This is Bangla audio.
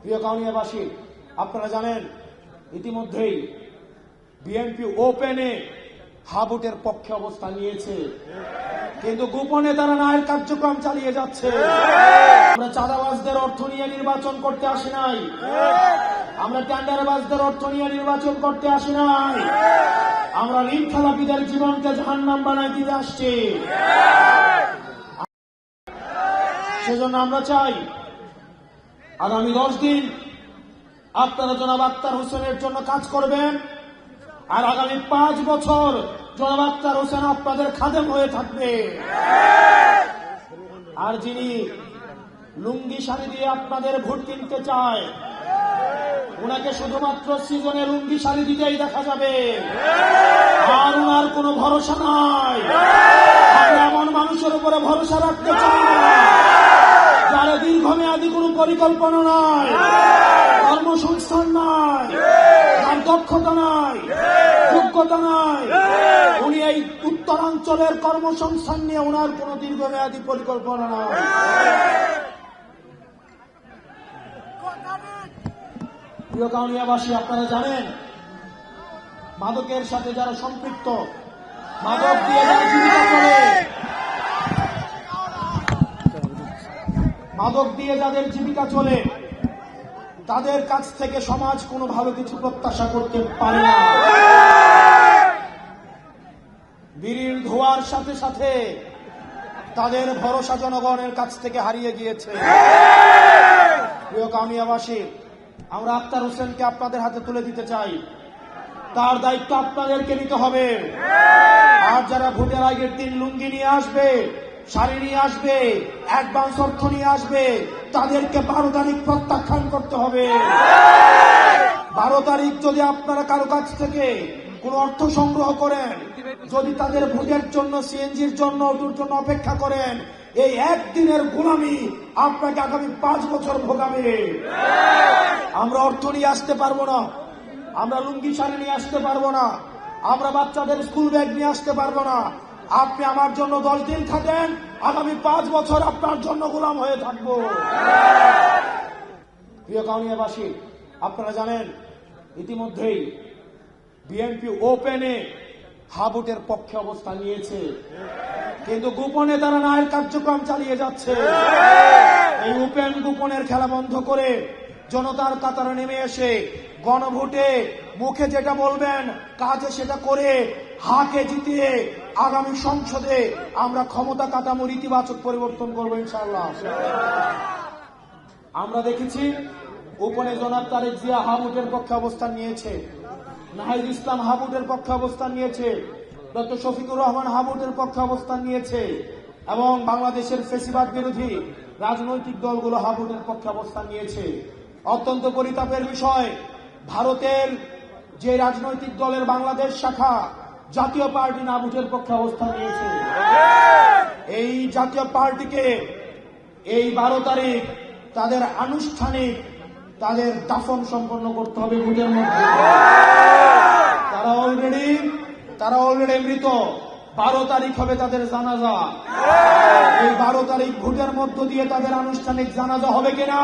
প্রিয় কাউনিয়াবাসী, আপনারা জানেন ইতিমধ্যেই বিএনপি ওপেনে হাবুটের পক্ষে অবস্থান নিয়েছে, কিন্তু গোপনে তারা ন্যায়ের কার্যক্রম চালিয়ে যাচ্ছে। আমরা চাঁদাবাজদের অর্থ নিয়ে নির্বাচন করতে আসি নাই, আমরা টেন্ডারবাজদের অর্থ নিয়ে নির্বাচন করতে আসি নাই, আমরা ঋণ খেলাপিদের জীবনকে জাহান্নাম বানায় দিতে আসছি। সেজন্য আমরা চাই আগামী 10 দিন আপনারা জনাব আক্তার হোসেনের জন্য কাজ করবেন, আর আগামী 5 বছর জনাব আক্তার হোসেন আপনাদের খাদেম হয়ে থাকবে। আর যিনি লুঙ্গি শাড়ি দিয়ে আপনাদের ভোট কিনতে চায়, ওনাকে শুধুমাত্র সিজনে লুঙ্গি শাড়ি দিতেই দেখা যাবে, আর ওনার কোনো ভরসা নাই। আমরা এমন মানুষের উপরে ভরসা রাখতে চাই না যার দীর্ঘমেয়াদী কোনো পরিকল্পনা নাই, কর্মসংস্থান নাই, তার দক্ষতা নাই, যোগ্যতা নাই। উনি এই উত্তরাঞ্চলের কর্মসংস্থান নিয়ে ওনার কোন দীর্ঘমেয়াদী পরিকল্পনা নাই। প্রিয় কাউনিয়াবাসী, আপনারা জানেন মাদকের সাথে যারা সম্পৃক্ত, মাদক দিয়ে যারা জীবিকা চলে, মাদক দিয়ে যাদের জীবিকা চলে, তাদের কাছ থেকে সমাজ কোনো ভালো কিছু প্রত্যাশা করতে পারে না। বিড়ির ধোয়ার সাথে সাথে তাদের ভরসা জনগণের কাছ থেকে হারিয়ে গিয়েছে। প্রিয় কাউনিয়াবাসী, আমরা আক্তার হোসেনকে আপনাদের হাতে তুলে দিতে চাই, তার দায়িত্ব আপনাদেরকে নিতে হবে। আর যারা ভোটের আগের দিন লুঙ্গি নিয়ে আসবে, শাড়ি নিয়ে আসবে, অ্যাডভান্স অর্থ নিয়ে আসবে, তাদেরকে 12 তারিখ প্রত্যাখ্যান করতে হবে। 12 তারিখ যদি আপনারা কারো কাছ থেকে কোন অর্থ সংগ্রহ করেন, যদি তাদের ভোটের জন্য, সিএনজির জন্য, অটোর জন্য অপেক্ষা করেন, এই একদিনের গোলামি আপনাকে আগামী 5 বছর ভোগাবে। আমরা অর্থ নিয়ে আসতে পারবো না, আমরা লুঙ্গি শাড়ি নিয়ে আসতে পারবো না, আমরা বাচ্চাদের স্কুল ব্যাগ নিয়ে আসতে পারবো না। আপনি আমার জন্য 10 দিন থাকেন, আগামী 5 বছর আপনার জন্য গোলাম হয়ে থাকবো। প্রিয় কাউনিয়াবাসী, আপনারা জানেন ইতিমধ্যেই বিএনপি ওপেনে হাবুটের পক্ষে অবস্থান নিয়েছে, কিন্তু গোপনে তারা ন্যায়ের কার্যক্রম চালিয়ে যাচ্ছে। এই ওপেন গোপনের খেলা বন্ধ করে জনতার কাতারে নেমে এসে গণভোটে মুখে যেটা বলবেন, কাজে সেটা করে হাকে জিতিয়ে আগামী সংসদে আমরা ক্ষমতা কাঠামোর ইতিবাচক পরিবর্তন করবো ইনশাআল্লাহ। আমরা দেখেছি ওপেনে জনাব তারেক জিয়া হাবুটের পক্ষে অবস্থান নিয়েছে, নাহিদ ইসলাম হাবুটের পক্ষে অবস্থান নিয়েছে, ডক্টর শফিকুর রহমান হাবুটের পক্ষে অবস্থান নিয়েছে, এবং বাংলাদেশের ফ্যাসিবাদ বিরোধী রাজনৈতিক দলগুলো হাবুটের পক্ষে অবস্থান নিয়েছে। অত্যন্ত পরিতাপের বিষয়, ভারতের যে রাজনৈতিক দলের বাংলাদেশ শাখা জাতীয় পার্টি হাবুটের পক্ষে অবস্থান নিয়েছে। এই জাতীয় পার্টিকে এই 12 তারিখ তাদের আনুষ্ঠানিক তাদের দাফন সম্পন্ন করতে হবে ভোটের মধ্যে। তারা অলরেডি মৃত। 12 তারিখ হবে তাদের জানাজা। এই 12 তারিখ ভোটের মধ্য দিয়ে তাদের আনুষ্ঠানিক জানাজা হবে কিনা?